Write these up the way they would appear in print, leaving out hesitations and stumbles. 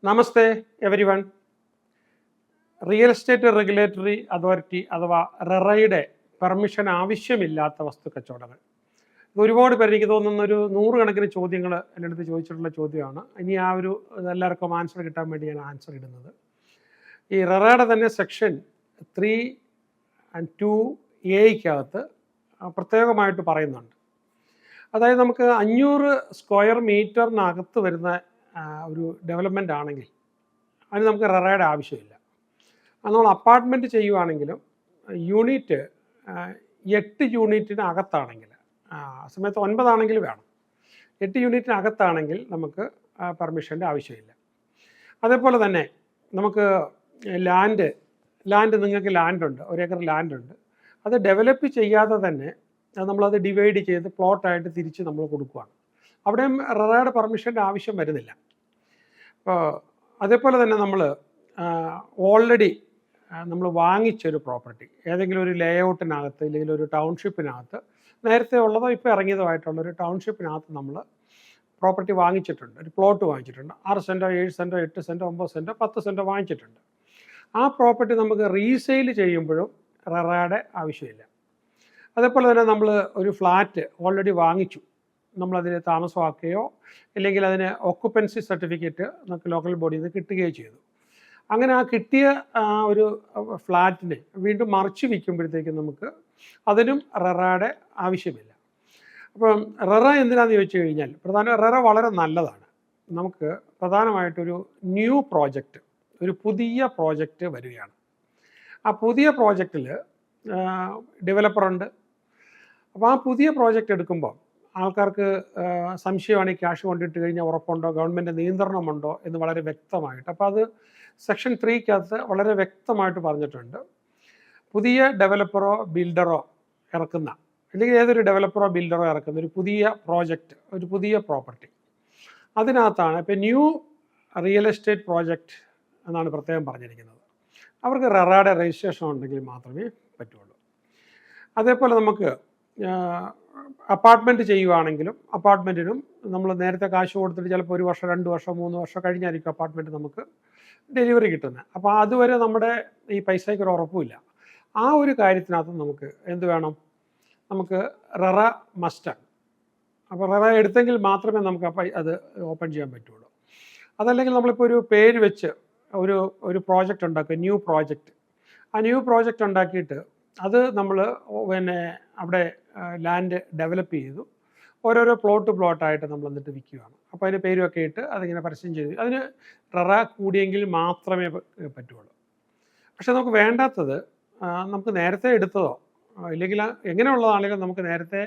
നമസ്തേ everyone. Real estate regulatory authority അഥവാ റെറയുടെ permission ആവശ്യമില്ലാത്ത വസ്തു കച്ചവടങ്ങൾ. ഒരുപാട് പേര് എനിക്ക് തോന്നുന്ന ഒരു 100 കണക്കിന് ചോദ്യങ്ങൾ എൻ്റെ അടുത്ത് ചോദിച്ചിട്ടുള്ള ചോദ്യമാണ്. ഇനി ആ ഒരു എല്ലാവർക്കും ആൻസർ കിട്ടാൻ വേണ്ടി ഞാൻ ആൻസർ ഇടുന്നത്. ഈ റെറയുടെ തന്നെ സെക്ഷൻ 3(2)(a)ക്കകത്ത് പ്രത്യേകമായിട്ട് പറയുന്നുണ്ട്. അതായത് നമുക്ക് 500 സ്ക്വയർ മീറ്ററിനകത്ത് വരുന്ന ഒരു ഡെവലപ്മെൻ്റ് ആണെങ്കിൽ അതിന് നമുക്ക് റെറയുടെ ആവശ്യമില്ല. അത് നമ്മൾ അപ്പാർട്ട്മെൻറ്റ് ചെയ്യുവാണെങ്കിലും യൂണിറ്റ് 8 യൂണിറ്റിനകത്താണെങ്കിൽ, സമയത്ത് 9 ആണെങ്കിൽ വേണം. 8 യൂണിറ്റിനകത്താണെങ്കിൽ നമുക്ക് പെർമിഷൻ്റെ ആവശ്യമില്ല. അതേപോലെ തന്നെ നമുക്ക് ലാൻഡ് നിങ്ങൾക്ക് ലാൻഡുണ്ട്, 1 ഏക്കർ ലാൻഡുണ്ട്. അത് ഡെവലപ്പ് ചെയ്യാതെ തന്നെ നമ്മളത് ഡിവൈഡ് ചെയ്ത് പ്ലോട്ടായിട്ട് തിരിച്ച് നമ്മൾ കൊടുക്കുകയാണ്. അവിടെയും റെറയുടെ പെർമിഷൻ്റെ ആവശ്യം വരുന്നില്ല. അപ്പോൾ അതേപോലെ തന്നെ നമ്മൾ ഓൾറെഡി നമ്മൾ വാങ്ങിച്ചൊരു പ്രോപ്പർട്ടി ഏതെങ്കിലും ഒരു ലേഔട്ടിനകത്ത് ഇല്ലെങ്കിൽ ഒരു ടൗൺഷിപ്പിനകത്ത്, നേരത്തെ ഉള്ളതോ ഇപ്പോൾ ഇറങ്ങിയതോ ഒരു ടൗൺഷിപ്പിനകത്ത് നമ്മൾ പ്രോപ്പർട്ടി വാങ്ങിച്ചിട്ടുണ്ട്, ഒരു പ്ലോട്ട് വാങ്ങിച്ചിട്ടുണ്ട്. 6 സെൻറ്റോ 7 സെൻറ്റോ 8 സെൻറ്റോ 9 സെൻറ്റോ 10 സെൻറ്റോ വാങ്ങിച്ചിട്ടുണ്ട്. ആ പ്രോപ്പർട്ടി നമുക്ക് റീസെയിൽ ചെയ്യുമ്പോഴും റെറയുടെ ആവശ്യമില്ല. അതേപോലെ തന്നെ നമ്മൾ ഒരു ഫ്ലാറ്റ് ഓൾറെഡി വാങ്ങിച്ചു, നമ്മളതിന് താമസമാക്കുകയോ ഇല്ലെങ്കിൽ അതിന് ഓക്കുപ്പൻസി സർട്ടിഫിക്കറ്റ് നമുക്ക് ലോക്കൽ ബോഡിയിൽ നിന്ന് കിട്ടുകയോ ചെയ്തു. അങ്ങനെ ആ കിട്ടിയ ഒരു ഫ്ലാറ്റിനെ വീണ്ടും മറിച്ച് വിൽക്കുമ്പോഴത്തേക്കും നമുക്ക് അതിനും റെറയുടെ ആവശ്യമില്ല. അപ്പം റെറ എന്തിനാണെന്ന് ചോദിച്ചു കഴിഞ്ഞാൽ, റെറ വളരെ നല്ലതാണ്. നമുക്ക് പ്രധാനമായിട്ടൊരു ന്യൂ പ്രോജക്റ്റ്, ഒരു പുതിയ പ്രോജക്റ്റ് വരികയാണ്. ആ പുതിയ പ്രോജക്റ്റിൽ ഡെവലപ്പറുണ്ട്. അപ്പോൾ ആ പുതിയ പ്രോജക്റ്റ് എടുക്കുമ്പോൾ ആൾക്കാർക്ക് സംശയമാണ്, ഈ ക്യാഷ് കൊണ്ടിട്ട് കഴിഞ്ഞാൽ ഉറപ്പുണ്ടോ, ഗവൺമെൻറ് നിയന്ത്രണമുണ്ടോ എന്ന് വളരെ വ്യക്തമായിട്ട്. അപ്പോൾ അത് സെക്ഷൻ 3-കകത്ത് വളരെ വ്യക്തമായിട്ട് പറഞ്ഞിട്ടുണ്ട്. പുതിയ ഡെവലപ്പറോ ബിൽഡറോ ഇറക്കുന്ന, അല്ലെങ്കിൽ ഏതൊരു ഡെവലപ്പറോ ബിൽഡറോ ഇറക്കുന്ന ഒരു പുതിയ പ്രോജക്റ്റ്, ഒരു പുതിയ പ്രോപ്പർട്ടി, അതിനകത്താണ് ഇപ്പോൾ ന്യൂ റിയൽ എസ്റ്റേറ്റ് പ്രോജക്റ്റ് എന്നാണ് പ്രത്യേകം പറഞ്ഞിരിക്കുന്നത്. അവർക്ക് റെറയുടെ രജിസ്ട്രേഷൻ ഉണ്ടെങ്കിൽ മാത്രമേ പറ്റുള്ളൂ. അതേപോലെ നമുക്ക് അപ്പാർട്ട്മെൻറ്റ് ചെയ്യുവാണെങ്കിലും അപ്പാർട്ട്മെൻറ്റിനും നമ്മൾ നേരത്തെ കാശ് കൊടുത്തിട്ട് ചിലപ്പോൾ 1 വർഷം 2 വർഷം 3 വർഷം കഴിഞ്ഞായിരിക്കും അപ്പാർട്ട്മെൻറ്റ് നമുക്ക് ഡെലിവറി കിട്ടുന്നത്. അപ്പോൾ അതുവരെ നമ്മുടെ ഈ പൈസയ്ക്ക് ഒരു ഉറപ്പുമില്ല. ആ ഒരു കാര്യത്തിനകത്ത് നമുക്ക് എന്ത് വേണം, നമുക്ക് റെറ മസ്റ്റാണ്. അപ്പോൾ റെറ എടുത്തെങ്കിൽ മാത്രമേ നമുക്ക് അത് ഓപ്പൺ ചെയ്യാൻ പറ്റുള്ളൂ. അതല്ലെങ്കിൽ നമ്മളിപ്പോൾ ഒരു പേര് വെച്ച് ഒരു പ്രോജക്റ്റ് ഉണ്ടാക്കുക, ന്യൂ പ്രോജക്റ്റ്. ആ ന്യൂ പ്രോജക്റ്റ് ഉണ്ടാക്കിയിട്ട് അത് നമ്മൾ അവിടെ ലാൻഡ് ഡെവലപ്പ് ചെയ്തു, ഓരോരോ പ്ലോട്ടായിട്ട് നമ്മൾ എന്നിട്ട് വിൽക്കുകയാണ്. അപ്പോൾ അതിന് പേരുമൊക്കെ ഇട്ട് അതിങ്ങനെ പരസ്യം ചെയ്ത് അതിന് റെറ കൂടിയെങ്കിൽ മാത്രമേ പറ്റുള്ളൂ. പക്ഷേ നമുക്ക് വേണ്ടാത്തത്, നമുക്ക് നേരത്തെ എടുത്തതോ ഇല്ലെങ്കിൽ എങ്ങനെയുള്ളതാണെങ്കിലും നമുക്ക് നേരത്തെ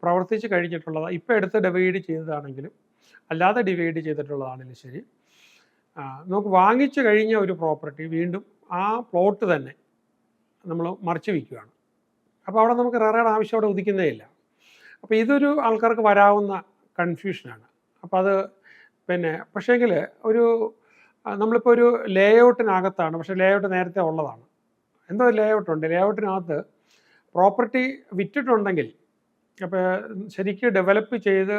പ്രവർത്തിച്ച് കഴിഞ്ഞിട്ടുള്ളതോ ഇപ്പോൾ എടുത്ത് ഡിവൈഡ് ചെയ്തതാണെങ്കിലും അല്ലാതെ ഡിവൈഡ് ചെയ്തിട്ടുള്ളതാണെങ്കിലും ശരി, നമുക്ക് വാങ്ങിച്ചു കഴിഞ്ഞ ഒരു പ്രോപ്പർട്ടി വീണ്ടും ആ പ്ലോട്ട് തന്നെ നമ്മൾ മറിച്ച് വിൽക്കുകയാണ്. അപ്പോൾ അവിടെ നമുക്ക് റെറയുടെ ആവശ്യം അവിടെ ഉദിക്കുന്നേ ഇല്ല. അപ്പോൾ ഇതൊരു ആൾക്കാർക്ക് വരാവുന്ന കൺഫ്യൂഷനാണ്. അപ്പോൾ അത് പക്ഷേങ്കിൽ നമ്മളിപ്പോൾ ഒരു ലേഔട്ടിനകത്താണ്, പക്ഷേ ലേഔട്ട് നേരത്തെ ഉള്ളതാണ്. എന്തോ ലേഔട്ടുണ്ട്, ലേഔട്ടിനകത്ത് പ്രോപ്പർട്ടി വിറ്റിട്ടുണ്ടെങ്കിൽ, അപ്പോൾ ശരിക്കും ഡെവലപ്പ് ചെയ്ത്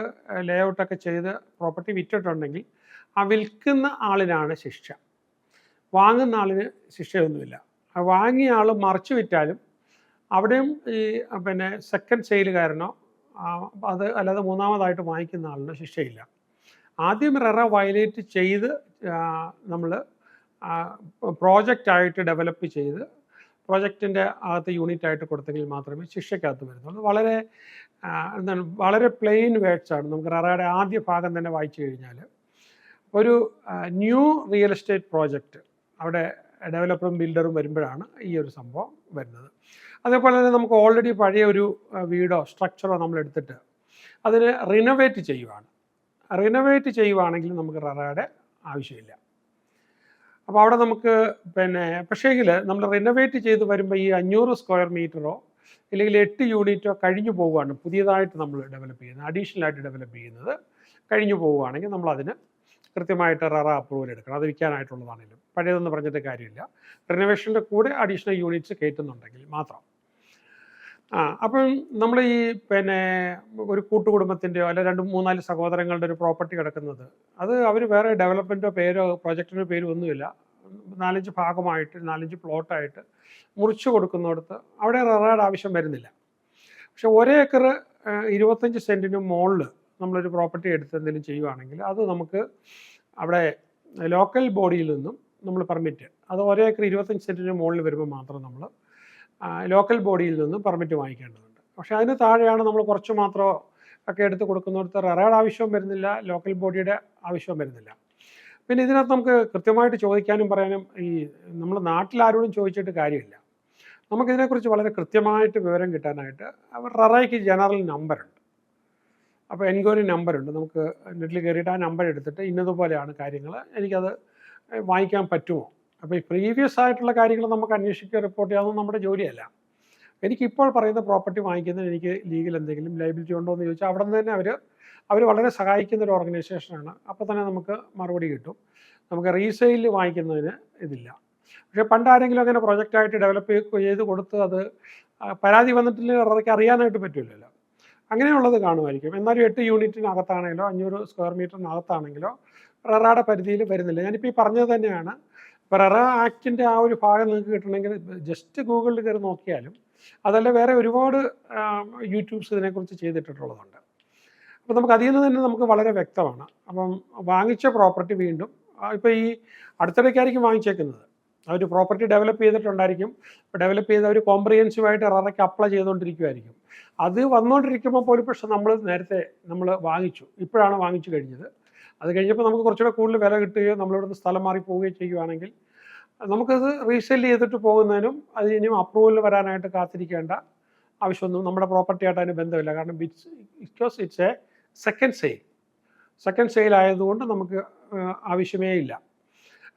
ലേഔട്ടൊക്കെ ചെയ്ത് പ്രോപ്പർട്ടി വിറ്റിട്ടുണ്ടെങ്കിൽ ആ വിൽക്കുന്ന ആളിനാണ് ശിക്ഷ, വാങ്ങുന്ന ആളിന് ശിക്ഷയൊന്നുമില്ല. ആ വാങ്ങിയ ആൾ മറിച്ച് വിറ്റാലും അവിടെയും ഈ സെക്കൻഡ് സെയിലുകാരനോ അത് അല്ലാതെ മൂന്നാമതായിട്ട് വാങ്ങിക്കുന്ന ആളിന് ശിക്ഷയില്ല. ആദ്യം റെറ വയലേറ്റ് ചെയ്ത് നമ്മൾ പ്രോജക്റ്റായിട്ട് ഡെവലപ്പ് ചെയ്ത് പ്രോജക്റ്റിൻ്റെ അകത്ത് യൂണിറ്റായിട്ട് കൊടുത്തെങ്കിൽ മാത്രമേ ശിക്ഷയ്ക്കകത്ത് വരുന്നുള്ളൂ. വളരെ പ്ലെയിൻ വേർഡ്സാണ്. നമുക്ക് റെറയുടെ ആദ്യ ഭാഗം തന്നെ വായിച്ചു കഴിഞ്ഞാൽ, ഒരു ന്യൂ റിയൽ എസ്റ്റേറ്റ് പ്രോജക്റ്റ് അവിടെ ഡെവലപ്പറും ബിൽഡറും വരുമ്പോഴാണ് ഈ ഒരു സംഭവം വരുന്നത്. അതേപോലെ തന്നെ നമുക്ക് ഓൾറെഡി പഴയ ഒരു വീടോ സ്ട്രക്ചറോ നമ്മൾ എടുത്തിട്ട് അതിന് റിനോവേറ്റ് ചെയ്യുവാണെങ്കിൽ നമുക്ക് റെറയുടെ ആവശ്യമില്ല. അപ്പോൾ അവിടെ നമുക്ക് പക്ഷേങ്കിൽ നമ്മൾ റിനോവേറ്റ് ചെയ്ത് വരുമ്പോൾ ഈ 500 സ്ക്വയർ മീറ്ററോ ഇല്ലെങ്കിൽ 8 യൂണിറ്റോ കഴിഞ്ഞു പോവുകയാണ്, പുതിയതായിട്ട് നമ്മൾ ഡെവലപ്പ് ചെയ്യുന്നത്, അഡീഷണലായിട്ട് ഡെവലപ്പ് ചെയ്യുന്നത് കഴിഞ്ഞു പോവുകയാണെങ്കിൽ നമ്മളതിന് കൃത്യമായിട്ട് റെറ അപ്രൂവൽ എടുക്കണം. അത് വിൽക്കാനായിട്ടുള്ളതാണെങ്കിലും പഴയതെന്ന് പറഞ്ഞിട്ട് കാര്യമില്ല. റിനോവേഷൻ്റെ കൂടെ അഡീഷണൽ യൂണിറ്റ്സ് കയറ്റുന്നുണ്ടെങ്കിൽ മാത്രം. അപ്പം നമ്മൾ ഈ പിന്നെ ഒരു കൂട്ടുകുടുംബത്തിൻ്റെയോ അല്ലെ 2, 3, 4 സഹോദരങ്ങളുടെ ഒരു പ്രോപ്പർട്ടി കിടക്കുന്നത്, അത് അവർ വേറെ ഡെവലപ്മെൻറ്റോ പേരോ പ്രോജക്റ്റിൻ്റെ പേരോ ഒന്നുമില്ല, 4-5 ഭാഗമായിട്ട് 4-5 പ്ലോട്ടായിട്ട് മുറിച്ച് കൊടുക്കുന്നിടത്ത് അവിടെ റെറയുടെ ആവശ്യം വരുന്നില്ല. പക്ഷെ 1 ഏക്കർ 25 സെൻറ്റിന് മുകളിൽ നമ്മളൊരു പ്രോപ്പർട്ടി എടുത്ത് എന്തെങ്കിലും ചെയ്യുവാണെങ്കിൽ അത് നമുക്ക് അവിടെ ലോക്കൽ ബോഡിയിൽ നിന്നും നമ്മൾ പെർമിറ്റ്, അത് 1 ഏക്കർ 25 സെൻറ്റിന് മുകളിൽ വരുമ്പോൾ മാത്രം നമ്മൾ ലോക്കൽ ബോഡിയിൽ നിന്നും പെർമിറ്റ് വാങ്ങിക്കേണ്ടതുണ്ട്. പക്ഷേ അതിന് താഴെയാണ് നമ്മൾ കുറച്ച് മാത്രം ഒക്കെ എടുത്ത് കൊടുക്കുന്നിടത്ത് റെറയുടെ ആവശ്യവും വരുന്നില്ല, ലോക്കൽ ബോഡിയുടെ ആവശ്യവും വരുന്നില്ല. പിന്നെ ഇതിനകത്ത് നമുക്ക് കൃത്യമായിട്ട് ചോദിക്കാനും പറയാനും ഈ നമ്മൾ നാട്ടിലാരോടും ചോദിച്ചിട്ട് കാര്യമില്ല. നമുക്കിതിനെക്കുറിച്ച് വളരെ കൃത്യമായിട്ട് വിവരം കിട്ടാനായിട്ട് റെറയ്ക്ക് ജനറൽ നമ്പറുണ്ട്. അപ്പോൾ എൻക്വയറി നമ്പറുണ്ട്. നമുക്ക് നെറ്റിൽ കയറിയിട്ട് ആ നമ്പർ എടുത്തിട്ട് ഇന്നതുപോലെയാണ് കാര്യങ്ങൾ, എനിക്കത് വാങ്ങിക്കാൻ പറ്റുമോ. അപ്പോൾ ഈ പ്രീവിയസ് ആയിട്ടുള്ള കാര്യങ്ങൾ നമുക്ക് അന്വേഷിക്കുക റിപ്പോർട്ട് ചെയ്യാവുന്നത് നമ്മുടെ ജോലിയല്ല. എനിക്കിപ്പോൾ പറയുന്ന പ്രോപ്പർട്ടി വാങ്ങിക്കുന്നതിന് എനിക്ക് ലീഗൽ എന്തെങ്കിലും ലയബിലിറ്റി ഉണ്ടോ എന്ന് ചോദിച്ചാൽ അവിടെ നിന്ന് തന്നെ അവർ വളരെ സഹായിക്കുന്ന ഒരു ഓർഗനൈസേഷനാണ്. അപ്പോൾ തന്നെ നമുക്ക് മറുപടി കിട്ടും. നമുക്ക് റീസെയിൽ വാങ്ങിക്കുന്നതിന് ഇതില്ല. പക്ഷേ പണ്ട് ആരെങ്കിലും അങ്ങനെ പ്രൊജക്റ്റായിട്ട് ഡെവലപ്പ് ചെയ്ത് കൊടുത്ത് അത് പരാതി വന്നിട്ടില്ലെങ്കിൽ അതൊക്കെ അറിയാനായിട്ട് പറ്റില്ലല്ലോ. അങ്ങനെയുള്ളത് കാണുമായിരിക്കും. എന്നാലും 8 യൂണിറ്റിനകത്താണെങ്കിലോ 500 സ്ക്വയർ മീറ്ററിനകത്താണെങ്കിലോ റെറയുടെ പരിധിയിൽ വരുന്നില്ല. ഞാനിപ്പോൾ ഈ പറഞ്ഞത് തന്നെയാണ്. ഇപ്പോൾ റെറ ആക്ടിൻ്റെ ആ ഒരു ഭാഗം നിങ്ങൾക്ക് കിട്ടണമെങ്കിൽ ജസ്റ്റ് ഗൂഗിളിൽ കയറി നോക്കിയാലും, അതല്ല വേറെ ഒരുപാട് യൂട്യൂബ്സ് ഇതിനെക്കുറിച്ച് ചെയ്തിട്ടുള്ളതുണ്ട്. അപ്പോൾ നമുക്ക് അതിൽ നിന്ന് തന്നെ നമുക്ക് വളരെ വ്യക്തമാണ്. അപ്പം വാങ്ങിച്ച പ്രോപ്പർട്ടി വീണ്ടും ഇപ്പോൾ ഈ അടുത്തിടയ്ക്കായിരിക്കും വാങ്ങിച്ചേക്കുന്നത്, അവർ പ്രോപ്പർട്ടി ഡെവലപ്പ് ചെയ്തിട്ടുണ്ടായിരിക്കും. ഡെവലപ്പ് ചെയ്ത് അവർ കോംപ്രിഹെൻസീവായിട്ട് റെറയ്ക്ക് അപ്ലൈ ചെയ്തുകൊണ്ടിരിക്കുമായിരിക്കും. അത് വന്നുകൊണ്ടിരിക്കുമ്പോൾ പോലും പക്ഷേ നേരത്തെ നമ്മൾ വാങ്ങിച്ചു, ഇപ്പോഴാണ് വാങ്ങിച്ചു കഴിഞ്ഞത്. അത് കഴിഞ്ഞപ്പോൾ നമുക്ക് കുറച്ചുകൂടെ കൂടുതൽ വില കിട്ടുകയോ നമ്മളിവിടുന്ന് സ്ഥലം മാറി പോവുകയോ ചെയ്യുകയാണെങ്കിൽ നമുക്കത് റീസെൽ ചെയ്തിട്ട് പോകുന്നതിനും അത് ഇനിയും അപ്രൂവൽ വരാനായിട്ട് കാത്തിരിക്കേണ്ട ആവശ്യമൊന്നും നമ്മുടെ പ്രോപ്പർട്ടി ആയിട്ട് അതിന് ബന്ധമില്ല. കാരണം because it's A second sale ആയതുകൊണ്ട് നമുക്ക് ആവശ്യമേ ഇല്ല.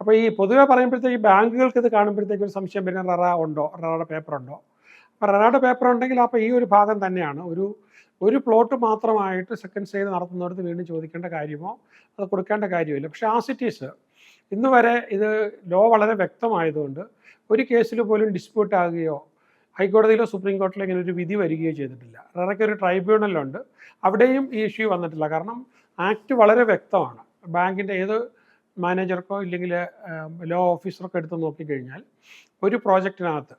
അപ്പോൾ ഈ പൊതുവെ പറയുമ്പോഴത്തേക്ക് ബാങ്കുകൾക്ക് ഇത് കാണുമ്പോഴത്തേക്ക് ഒരു സംശയം വരുന്ന റെറയുടെ പേപ്പർ ഉണ്ടോ. അപ്പോൾ റെറയുടെ പേപ്പർ ഉണ്ടെങ്കിൽ അപ്പോൾ ഈ ഒരു ഭാഗം തന്നെയാണ് ഒരു പ്ലോട്ട് മാത്രമായിട്ട് സെക്കൻഡ് സെയിൽ നടത്തുന്നിടത്ത് വീണ്ടും ചോദിക്കേണ്ട കാര്യമോ അത് കൊടുക്കേണ്ട കാര്യമില്ല. പക്ഷേ ആസിറ്റീസ് ഇന്ന് വരെ ഇത് ലോ വളരെ വ്യക്തമായതുകൊണ്ട് ഒരു കേസിൽ പോലും ഡിസ്പ്യൂട്ട് ആകുകയോ ഹൈക്കോടതിയിലോ സുപ്രീം കോടതിയിലോ ഇങ്ങനെ ഒരു വിധി വരികയോ ചെയ്തിട്ടില്ല. റെറയ്ക്ക് ഒരു ട്രൈബ്യൂണലുണ്ട്, അവിടെയും ഈ ഇഷ്യൂ വന്നിട്ടില്ല. കാരണം ആക്ട് വളരെ വ്യക്തമാണ്. ബാങ്കിൻ്റെ ഏത് മാനേജർക്കോ ഇല്ലെങ്കിൽ ലോ ഓഫീസർക്കോ എടുത്ത് നോക്കിക്കഴിഞ്ഞാൽ ഒരു പ്രോജക്റ്റിനകത്ത്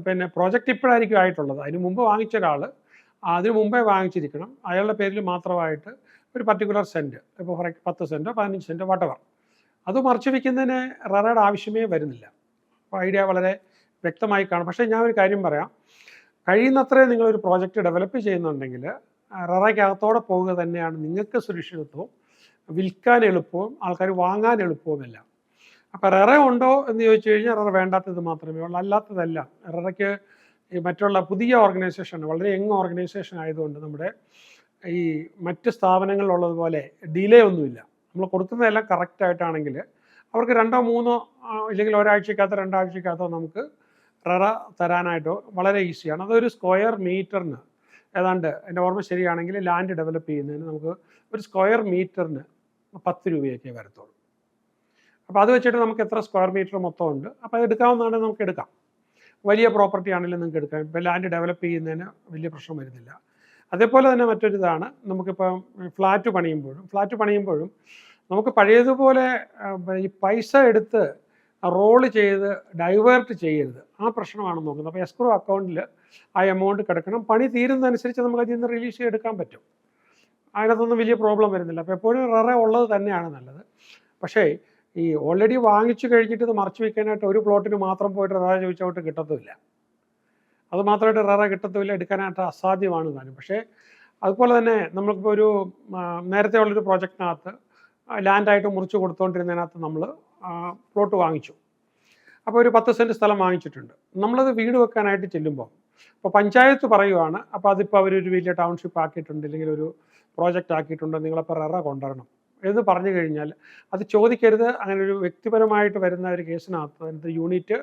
പിന്നെ പ്രോജക്റ്റ് ഇപ്പോഴായിരിക്കും ആയിട്ടുള്ളത്, അതിന് മുമ്പ് വാങ്ങിച്ച ഒരാൾ അതിന് മുമ്പേ വാങ്ങിച്ചിരിക്കണം, അയാളുടെ പേരിൽ മാത്രമായിട്ട് ഒരു പർട്ടിക്കുലർ സെൻറ്റ്, ഇപ്പോൾ 10 സെൻറ്റോ 15 സെൻറ്റോ വട്ടവർ, അത് മറച്ചു വയ്ക്കുന്നതിന് റെറയുടെ ആവശ്യമേ വരുന്നില്ല. അപ്പോൾ ഐഡിയ വളരെ വ്യക്തമായി കാണും. പക്ഷേ ഞാൻ ഒരു കാര്യം പറയാം, കഴിയുന്നത്രയും നിങ്ങളൊരു പ്രോജക്റ്റ് ഡെവലപ്പ് ചെയ്യുന്നുണ്ടെങ്കിൽ റെറയ്ക്കകത്തോടെ പോവുക തന്നെയാണ് നിങ്ങൾക്ക് സുരക്ഷിതത്വവും, വിൽക്കാൻ എളുപ്പവും ആൾക്കാർ വാങ്ങാൻ എളുപ്പവുമെല്ലാം. അപ്പോൾ റെറ ഉണ്ടോ എന്ന് ചോദിച്ചു കഴിഞ്ഞാൽ റെറ വേണ്ടാത്തത് മാത്രമേ ഉള്ളൂ, അല്ലാത്തതല്ല. റെറയ്ക്ക് ഈ മറ്റുള്ള പുതിയ ഓർഗനൈസേഷൻ, വളരെ യങ് ഓർഗനൈസേഷൻ ആയതുകൊണ്ട് നമ്മുടെ ഈ മറ്റ് സ്ഥാപനങ്ങളിലുള്ളതുപോലെ ഡിലേ ഒന്നുമില്ല. നമ്മൾ കൊടുക്കുന്നതെല്ലാം കറക്റ്റായിട്ടാണെങ്കിൽ അവർക്ക് 2 3 ഇല്ലെങ്കിൽ ഒരാഴ്ചക്കകത്തോ 2 ആഴ്ചക്കകത്തോ നമുക്ക് റെറ തരാനായിട്ടോ വളരെ ഈസിയാണ്. അതൊരു സ്ക്വയർ മീറ്ററിന് ഏതാണ്ട്, എൻ്റെ ഓർമ്മ ശരിയാണെങ്കിൽ ലാൻഡ് ഡെവലപ്പ് ചെയ്യുന്നതിന് നമുക്ക് ഒരു സ്ക്വയർ മീറ്ററിന് 10 രൂപയൊക്കെ വരത്തുള്ളൂ. അപ്പോൾ അത് വെച്ചിട്ട് നമുക്ക് എത്ര സ്ക്വയർ മീറ്റർ മൊത്തം ഉണ്ട്, അപ്പോൾ അത് എടുക്കാവുന്നതാണെങ്കിൽ നമുക്ക് എടുക്കാം. വലിയ പ്രോപ്പർട്ടി ആണെങ്കിലും നിങ്ങൾക്ക് എടുക്കാം. ഇപ്പോൾ ലാൻഡ് ഡെവലപ്പ് ചെയ്യുന്നതിന് വലിയ പ്രശ്നം വരുന്നില്ല. അതേപോലെ തന്നെ മറ്റൊരിതാണ്, നമുക്കിപ്പം ഫ്ലാറ്റ് പണിയുമ്പോഴും നമുക്ക് പഴയതുപോലെ ഈ പൈസ എടുത്ത് റോള് ചെയ്ത് ഡൈവേർട്ട് ചെയ്യരുത്, ആ പ്രശ്നമാണ് നോക്കുന്നത്. അപ്പോൾ എസ്ക്രോ അക്കൗണ്ടിൽ ആ എമൗണ്ട് കിടക്കണം. പണി തീരുന്നതനുസരിച്ച് നമുക്ക് അതിൽ നിന്ന് റിലീസ് ചെയ്തെടുക്കാൻ പറ്റും. അതിനകത്തൊന്നും വലിയ പ്രോബ്ലം വരുന്നില്ല. അപ്പോൾ എപ്പോഴും റെറ ഉള്ളത് തന്നെയാണ് നല്ലത്. പക്ഷേ ഈ ഓൾറെഡി വാങ്ങിച്ചു കഴിഞ്ഞിട്ട് ഇത് മറച്ചു വയ്ക്കാനായിട്ട് ഒരു പ്ലോട്ടിന് മാത്രം പോയിട്ട് റെറ ചോദിച്ചോട്ട് കിട്ടത്തുമില്ല. അത് മാത്രമായിട്ട് റെറ കിട്ടത്തുമില്ല, എടുക്കാനായിട്ട് അസാധ്യമാണ് താനും. പക്ഷേ അതുപോലെ തന്നെ നമ്മൾക്കിപ്പോൾ ഒരു നേരത്തെ ഉള്ളൊരു പ്രോജക്റ്റിനകത്ത് ലാൻഡായിട്ട് മുറിച്ച് കൊടുത്തുകൊണ്ടിരുന്നതിനകത്ത് നമ്മൾ പ്ലോട്ട് വാങ്ങിച്ചു. അപ്പോൾ ഒരു 10 സെൻറ്റ് സ്ഥലം വാങ്ങിച്ചിട്ടുണ്ട്. നമ്മളത് വീട് വെക്കാനായിട്ട് ചെല്ലുമ്പോൾ ഇപ്പോൾ പഞ്ചായത്ത് പറയുവാണ്, അപ്പോൾ അതിപ്പോൾ അവരൊരു വലിയ ടൗൺഷിപ്പ് ആക്കിയിട്ടുണ്ട്, ഇല്ലെങ്കിൽ ഒരു പ്രോജക്റ്റ് ആക്കിയിട്ടുണ്ട്, നിങ്ങളപ്പോൾ റെറ കൊണ്ടുവരണം എന്ന് പറഞ്ഞു കഴിഞ്ഞാൽ അത് ചോദിക്കരുത്. അങ്ങനെ ഒരു വ്യക്തിപരമായിട്ട് വരുന്ന ഒരു കേസിനകത്ത് അതിനകത്ത് യൂണിറ്റ്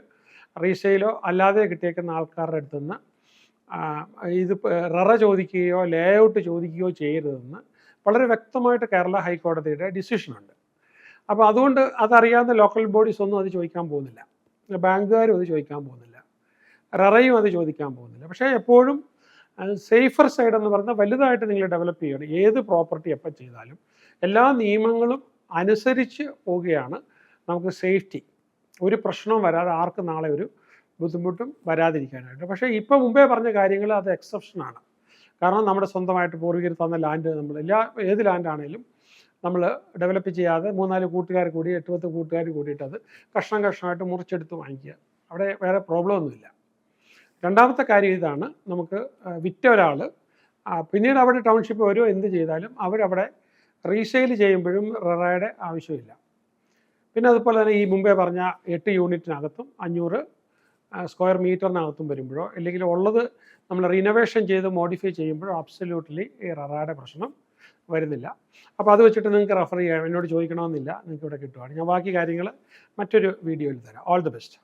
റീസെയിലോ അല്ലാതെ കിട്ടിയേക്കുന്ന ആൾക്കാരുടെ അടുത്ത് നിന്ന് ഇത് റെറ ചോദിക്കുകയോ ലേഔട്ട് ചോദിക്കുകയോ ചെയ്യരുതെന്ന് വളരെ വ്യക്തമായിട്ട് കേരള ഹൈക്കോടതിയുടെ ഡിസിഷനുണ്ട്. അപ്പോൾ അതുകൊണ്ട് അതറിയാവുന്ന ലോക്കൽ ബോഡീസ് ഒന്നും അത് ചോദിക്കാൻ പോകുന്നില്ല, ബാങ്കുകാരും അത് ചോദിക്കാൻ പോകുന്നില്ല. റെറയും അത് ചോദിക്കാൻ പോകുന്നില്ല. പക്ഷേ എപ്പോഴും സേഫർ സൈഡ് എന്ന് പറഞ്ഞാൽ വലുതായിട്ട് നിങ്ങൾ ഡെവലപ്പ് ചെയ്യണം. ഏത് പ്രോപ്പർട്ടി എപ്പോൾ ചെയ്താലും എല്ലാ നിയമങ്ങളും അനുസരിച്ച് പോവുകയാണ് നമുക്ക് സേഫ്റ്റി. ഒരു പ്രശ്നവും വരാതെ ആർക്കും നാളെ ഒരു ബുദ്ധിമുട്ടും വരാതിരിക്കാനായിട്ട്. പക്ഷേ ഇപ്പോൾ മുമ്പേ പറഞ്ഞ കാര്യങ്ങൾ അത് എക്സെപ്ഷനാണ്. കാരണം നമ്മുടെ സ്വന്തമായിട്ട് പൂർവികർ തന്ന ലാൻഡ് നമ്മൾ ഏത് ലാൻഡാണേലും നമ്മൾ ഡെവലപ്പ് ചെയ്യാതെ 3-4 കൂട്ടുകാർ കൂടി 8-10 കൂട്ടുകാർ കൂടിയിട്ട് അത് കഷ്ണമായിട്ട് മുറിച്ചെടുത്ത് വാങ്ങിക്കുക. അവിടെ വേറെ പ്രോബ്ലം ഒന്നുമില്ല. രണ്ടാമത്തെ കാര്യം ഇതാണ്, നമുക്ക് വിറ്റ ഒരാൾ പിന്നീട് അവിടെ ടൗൺഷിപ്പ് വരുമോ എന്ത് ചെയ്താലും അവരവിടെ റീസെയിൽ ചെയ്യുമ്പോഴും റെറയുടെ ആവശ്യമില്ല. പിന്നെ അതുപോലെ തന്നെ ഈ മുമ്പേ പറഞ്ഞ 8 യൂണിറ്റിനകത്തും 500 സ്ക്വയർ മീറ്ററിനകത്തും വരുമ്പോഴോ അല്ലെങ്കിൽ ഉള്ളത് നമ്മൾ റിനോവേഷൻ ചെയ്ത് മോഡിഫൈ ചെയ്യുമ്പോഴോ അബ്സല്യൂട്ട്ലി ഈ റെറയുടെ പ്രശ്നം വരുന്നില്ല. അപ്പോൾ അത് വെച്ചിട്ട് നിങ്ങൾക്ക് റെഫർ ചെയ്യാം, എന്നോട് ചോദിക്കണമെന്നില്ല, നിങ്ങൾക്ക് ഇവിടെ കിട്ടുവാണ്. ഞാൻ ബാക്കി കാര്യങ്ങൾ മറ്റൊരു വീഡിയോയിൽ തരാം. All the best.